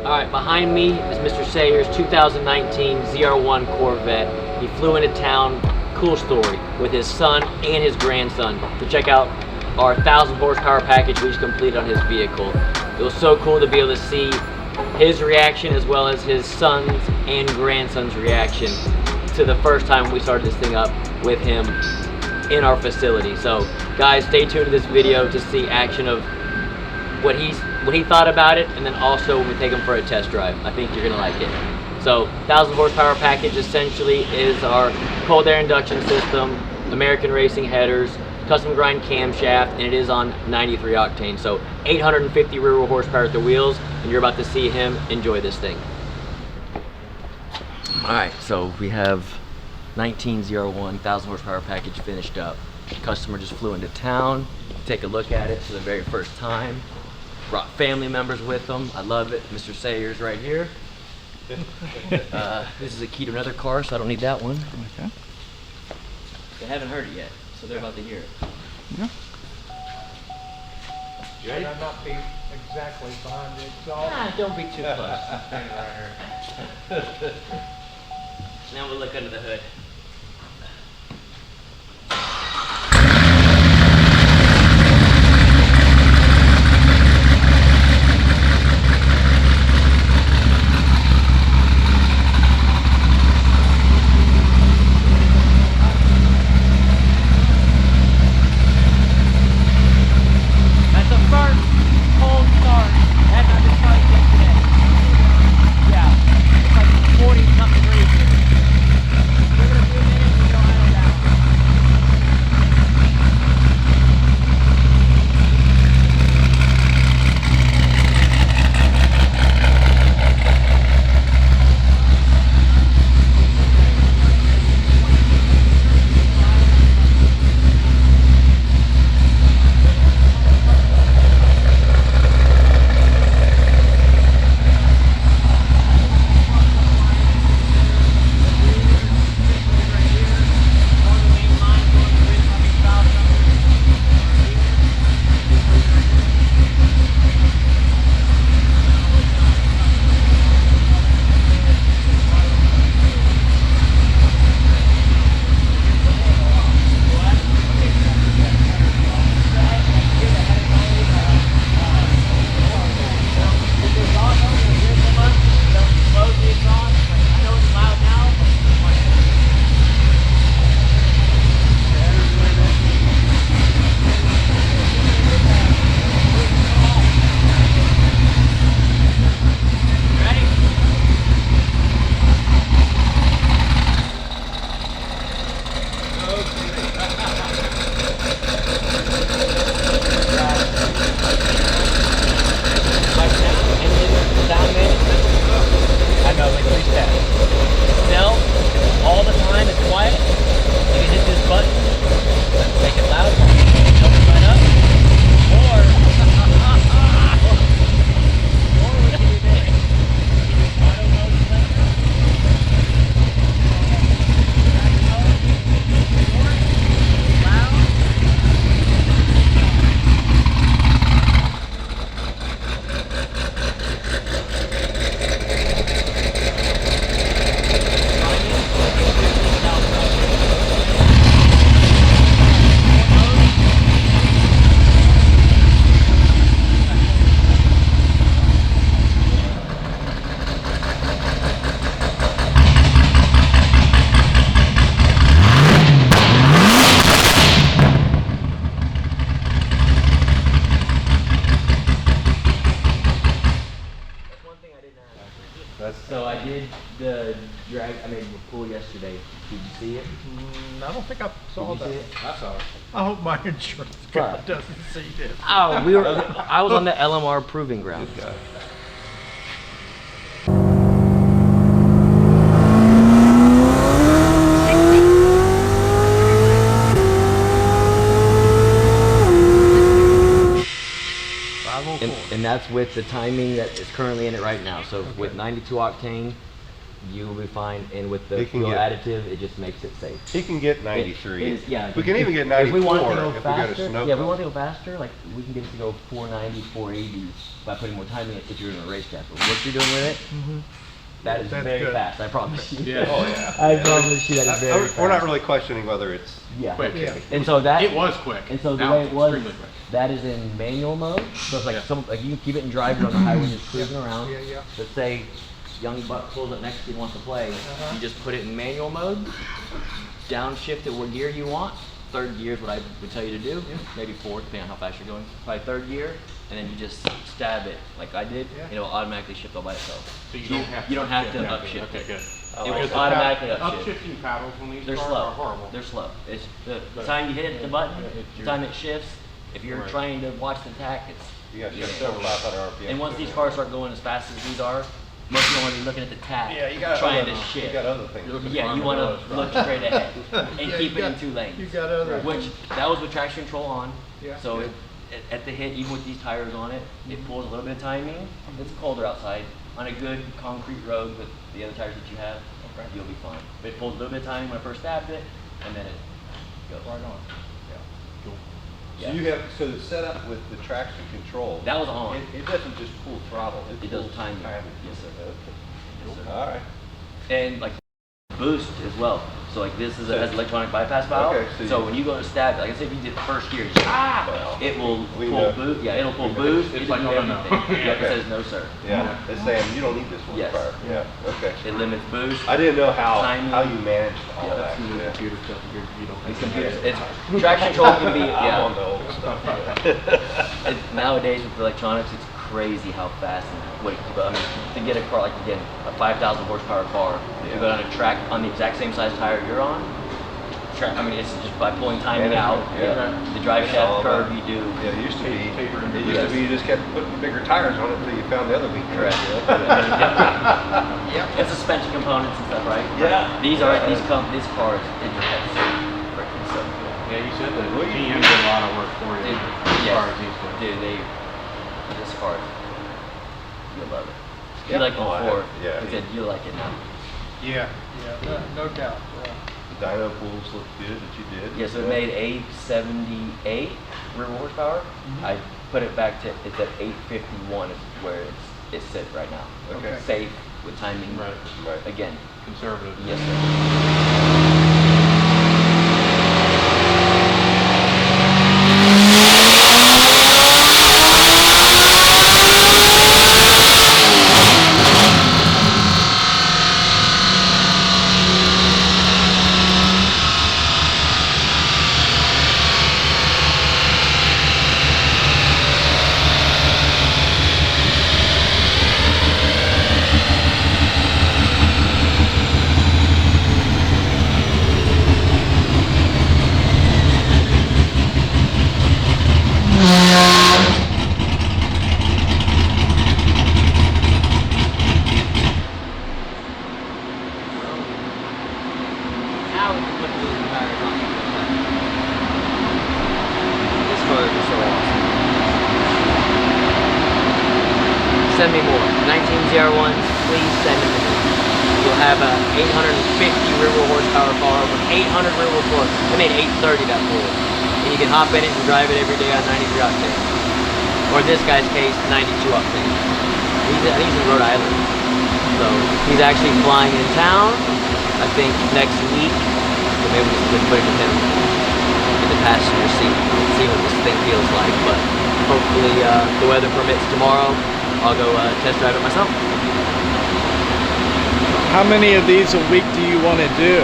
Alright, behind me is Mr. Sayers' 2019 ZR1 Corvette. He flew into town, cool story, with his son and his grandson to check out our 1,000 horsepower package we just completed on his vehicle. It was so cool to be able to see his reaction as well as his son's and grandson's reaction to the first time we started this thing up with him in our facility. So guys, stay tuned to this video to see action of what he thought about it, and then also when we take him for a test drive. I think you're gonna like it. So 1,000 horsepower package essentially is our cold air induction system, American racing headers, custom grind camshaft, and it is on 93 octane. So 850 rear wheel horsepower at the wheels, and you're about to see him enjoy this thing. All right, so we have 19 ZR1 1,000 horsepower package finished up. The customer just flew into town, take a look at it for the very first time. Brought family members with them. I love it. Mr. Sayers right here. This is a key to another car, so I don't need that one. Okay. They haven't heard it yet, so they're about to hear it. Yeah. You ready? I'll not be exactly behind the exhaust. Nah, don't be too close. Now we'll look under the hood. So I did the pool yesterday. Did you see it? I don't think I saw that. I saw it. I hope my insurance guy doesn't see this. Oh, I was on the LMR proving ground. Good guy. And that's with the timing that is currently in it right now. So with 92 octane, you will be fine. And with the He can fuel get- additive, it just makes it safe. He can get 93. It is, yeah. We can even get If 94 we want to go if we faster, go to snow. yeah, if we want to go faster, like we can get it to go 490, 480 by putting more time in it if you're in a racecraft. But what you're doing with it, that is That's very good. fast. I promise you. Yeah. Oh yeah. I promise you that is very fast. We're not really questioning whether it's Yeah. Quick. Yeah. And so that It was quick. And so the Now way it's it was, extremely quick. that is in manual mode. So it's like Yeah. like you can keep it in drive, you're on the highway, just cruising around. Yeah, yeah. Let's say young buck pulls up next to you and wants to play. You just put it in manual mode, downshift it what gear you want. Third gear is what I would tell you to do. Maybe fourth, depending on how fast you're going. Probably third gear, and then you just stab it like I did, Yeah. and it will automatically shift all by itself. So you don't have to. You don't have to yeah, upshift Okay, it. good. It will automatically upshift. Upshifting paddles on these They're cars slow. are horrible. They're slow. It's the time you hit the button, it's the time it shifts. If you're Right. trying to watch the tack, it's you got to yeah. shift over 500 RPM. And once these cars start going as fast as these are, most people want to be looking at the tack, Yeah, you got trying other, to shift. You got other things. You're looking Yeah, you for want armadillos, to look straight ahead and Yeah, keep you it in got- 2 lanes. You got other. Which that was with traction control on. Yeah. So at the hit, even with these tires on it, it pulls a little bit of timing. It's colder outside. On a good concrete road with the other tires that you have, you'll be fine. But it pulls a little bit of timing when I first stabbed it, and then it goes right on. So you have the setup with the traction control. That was on. It doesn't just pull throttle. It does pulls timing. timing. Yes, sir. Yes, sir. All right. And like boost as well. So like this is has electronic bypass valve. Okay, so so you- when you go to stab, like I said, if you did the first gear, it will We pull know. boost. Yeah, it'll pull boost. It's It like, doesn't do no, no, no. everything. Yeah, Okay. it says no sir. Yeah. It's saying you don't need this one. Yes. Yeah. Okay. It limits boost. I didn't know how Timing. you managed all Yeah, that. That's new Yeah. computer stuff. You don't It's have to- computers. It's traction control can be I'm on the yeah. old stuff. Nowadays with electronics, it's crazy how fast and what it can do. I mean, to get a car like again a 5,000 horsepower car, to go down a track on the exact same size tire you're on. I mean, it's just by pulling timing out. Yeah. The drive It's shaft all curve about- you do. Yeah, it used to be. Tapered and It used to be you just kept putting bigger tires on it until you found the other weak. Correct. Yeah. And suspension components and stuff, right? Yeah. These cars, they just have so freaking so. Yeah, you said that Well, you- GM did a lot of work for you. Dude, as yes. far as these go. Dude, this car, you'll love it. You Yeah. like it Oh, I before. have- yeah. I said you like it now. Yeah, no doubt. The dyno pools look good that you did. Yeah, so it made 878 rear horsepower. I put it back to, it's at 851 is where it's sits right now. Okay. Safe with timing. Right. Right. Again, Conservative. yes sir. Now we can put the tires on. This car is so awesome. Send me more. 19 ZR1s, please send them to me. You'll have a 850 rear wheel horsepower car with 800 rear wheel torque. They made 830 that pull. And you can hop in it and drive it every day on 93 octane. Or in this guy's case, 92 octane. I think he's in Rhode Island. So he's actually flying in town, I think next week. So maybe we just put it with him in the passenger seat and see what this thing feels like. But hopefully the weather permits tomorrow. I'll go test drive it myself. How many of these a week do you want to do?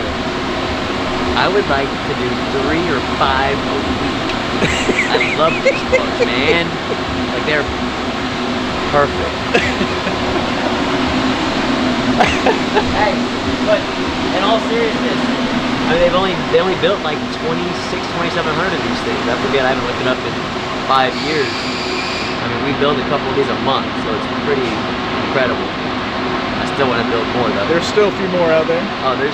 I would like to do 3 or 5 a week. I love these cars, man. Like they're perfect. Hey, but in all seriousness, I mean they only built like 2,700 of these things. I forget, I haven't looked it up in 5 years. I mean, we build a couple of these a month, so it's pretty incredible. I still want to build more though. There's still a few more out there. Oh, there's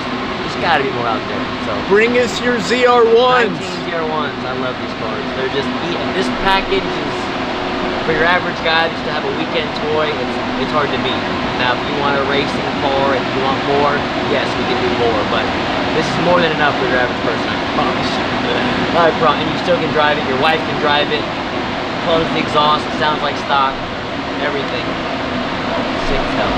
got to be more out there. So Bring us your ZR1s. 19 ZR1s. I love these cars. They're just this package is for your average guy just to have a weekend toy, it's hard to beat. Now, if you want a racing car and you want more, yes, we can do more, but this is more than enough for your average person, I promise. I promise. And you still can drive it, your wife can drive it, close the exhaust, it sounds like stock, everything. Sick as hell.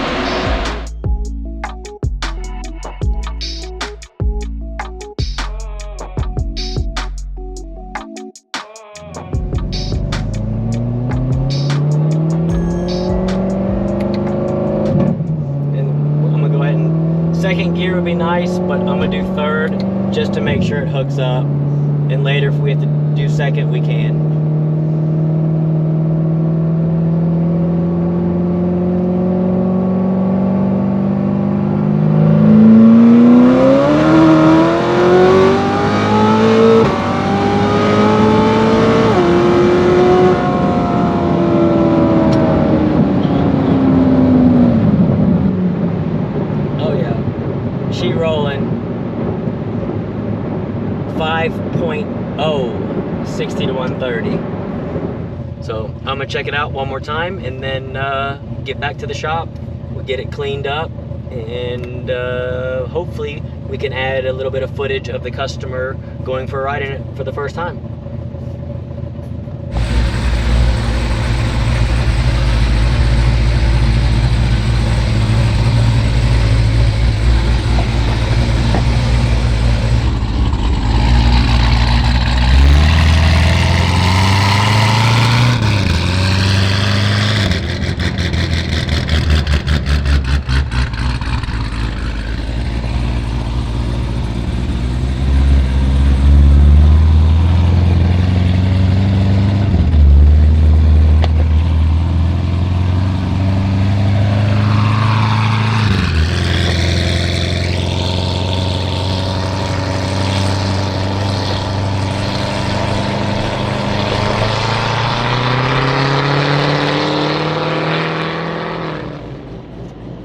Second gear would be nice, but I'm gonna do third just to make sure it hooks up. And later, if we have to do second, we can. She rolling 5.0, 60 to 130. So I'm gonna check it out one more time and then get back to the shop. We'll get it cleaned up and hopefully we can add a little bit of footage of the customer going for a ride in it for the first time.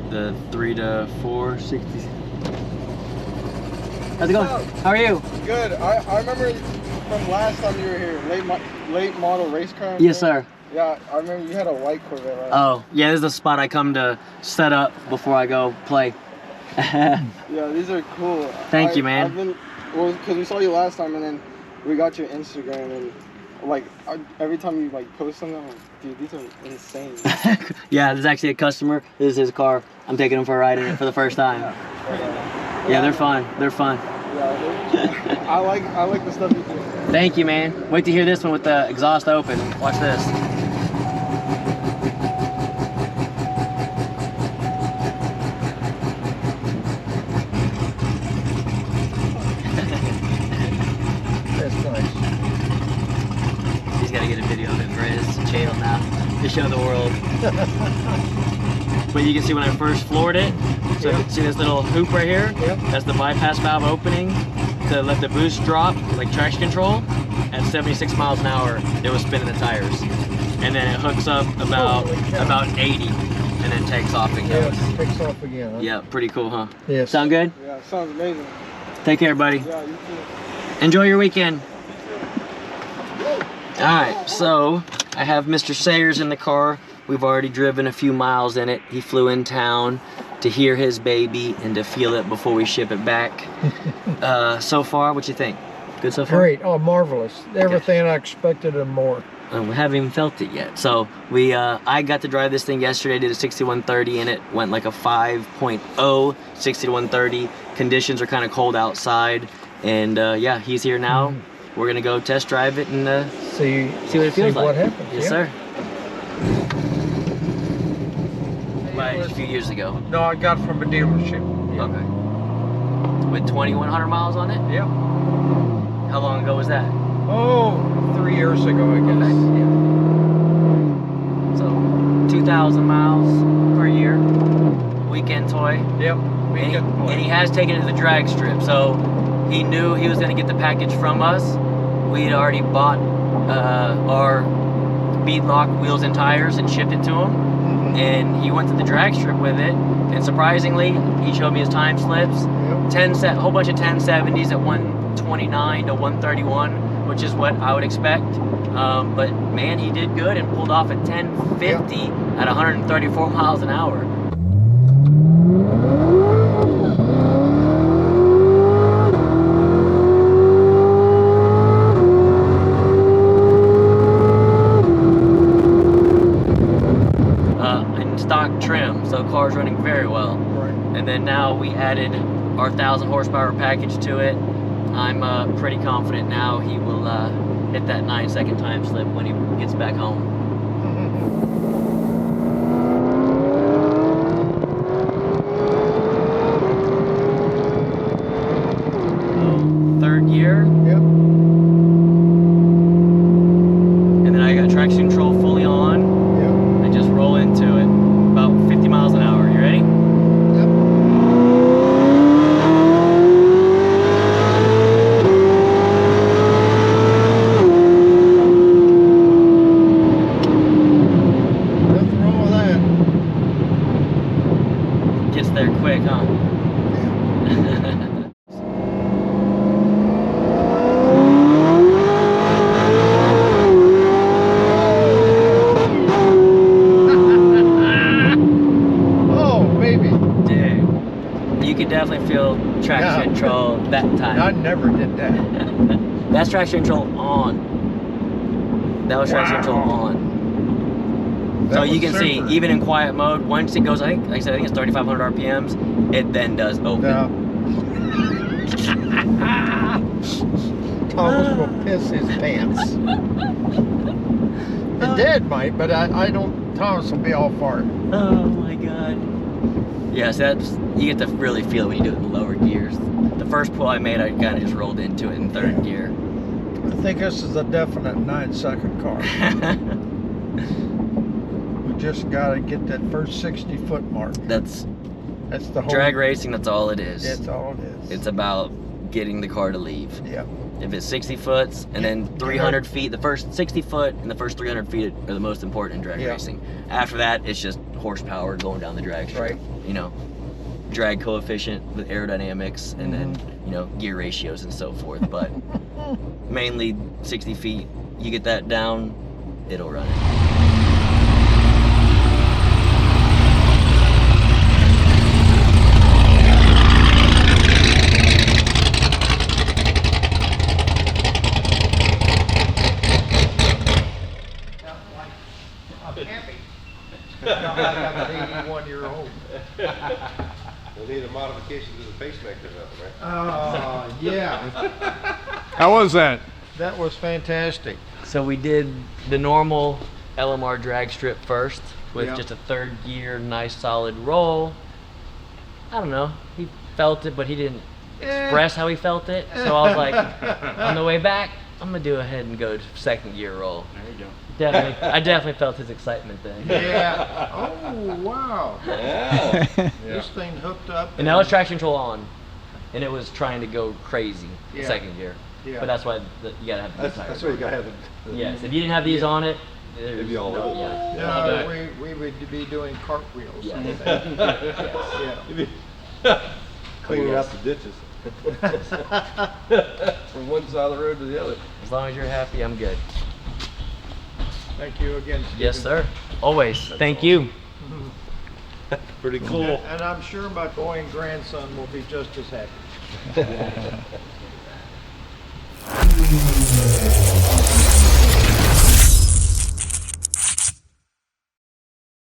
The 3 to 4, 60. How's it going? How are you? Good. I remember from last time you were here, late model racecraft. Yes, sir. Yeah, I remember you had a white Corvette, right? Oh, yeah, this is the spot I come to set up before I go play. Yeah, these are cool. Thank you, man. Well, because we saw you last time and then we got your Instagram and like every time you like post something, I'm like, dude, these are insane. Yeah, this is actually a customer. This is his car. I'm taking him for a ride in it for the first time. Yeah, they're fun. They're fun. Yeah, I like the stuff you do. Thank you, man. Wait to hear this one with the exhaust open. Watch this. That's nice. He's got to get a video of it for his channel now to show the world. But you can see when I first floored it, so see this little hoop right here? Yep. That's the bypass valve opening to let the boost drop, like traction control. At 76 miles an hour, it was spinning the tires. And then it hooks up about 80 and then takes off and goes. Yeah, it takes off again. Huh? Yeah, pretty cool, huh? Yes. Sound good? Yeah, sounds amazing. Take care, buddy. Yeah, you too. Enjoy your weekend. Alright, so I have Mr. Sayers in the car. We've already driven a few miles in it. He flew in town to hear his baby and to feel it before we ship it back. So far, what you think? Good so far? Great. Oh, marvelous. Everything I expected and more. We haven't even felt it yet. So we, I got to drive this thing yesterday, did a 6130 in it, went like a 5.0, 60 to 130. Conditions are kind of cold outside. And yeah, he's here now. We're gonna go test drive it and See what it feels like. What happens. Yes, sir. Like a few years ago. No, I got it from a dealership. Yeah. Okay. With 2,100 miles on it? Yep. How long ago was that? Oh, 3 years ago, I guess. Okay. Yeah. So 2,000 miles per year. Weekend toy. Yep. And he has taken it to the drag strip, so he knew he was going to get the package from us. We had already bought our beadlock wheels and tires and shipped it to him. And he went to the drag strip with it, and surprisingly, he showed me his time slips. Yep. Whole bunch of 1070s at 129 to 131, which is what I would expect. But man, he did good and pulled off at 1050 at 134 miles an hour. In stock trim, so the car's running very well. Right. And then now we added our 1,000 horsepower package to it. I'm pretty confident now he will hit that 9-second time slip when he gets back home. Third gear. Yep. And then I got traction control fully on. Yep. I just roll into it. About 50 miles an hour. You ready? Yep. Nothing wrong with that. Gets there quick, huh? Oh, baby. Dude, you could definitely feel traction Yeah. control that time. I never did that. That's traction control on. That was traction control on. So That you was can see, super. even in quiet mode, once it goes, I think, like I said, I think it's 3,500 RPMs, it then does open. No. Thomas will piss his pants. It did, Mike, but I don't. Thomas will be all for it. Oh my god. Yes, that's, you get to really feel it when you do it in the lower gears. The first pull I made, I kind of just rolled into it in third gear. I think this is a definite 9-second car. We just got to get that first 60-foot mark. That's That's the whole drag racing, that's all it is. That's all it is. It's about getting the car to leave. Yeah. If it's 60 foot and then 300 feet, the first 60 foot and the first 300 feet are the most important in drag Yeah. racing. After that, it's just horsepower going down the drag strip. Right. You know, drag coefficient with aerodynamics and then, Mm-hmm. you know, gear ratios and so forth. But mainly 60 feet, you get that down, it'll run it. I'm happy. I'm an 81-year-old. We'll need a modification to the pacemaker though, right? Yeah. How was that? That was fantastic. So we did the normal LMR drag strip first with Yeah. just a third gear, nice solid roll. I don't know, he felt it, but he didn't express how he felt it. So I was like, on the way back, I'm gonna do ahead and go to second gear roll. There you go. Definitely, I definitely felt his excitement then. Yeah. Oh, wow. Yeah. This thing hooked up. And that was traction control on, and it was trying to go crazy in Yeah. second gear. Yeah. But that's why you gotta have these That's tires. what you gotta have. Yes, if you didn't have these on it, It'd be all over. Yeah. No, we would be doing cartwheels. Yeah. Yeah. Cleaning Yes. out the ditches. From one side of the road to the other. As long as you're happy, I'm good. Thank you again, Stephen. Yes, sir. Always. Thank you. Pretty cool. And I'm sure my boy and grandson will be just as happy.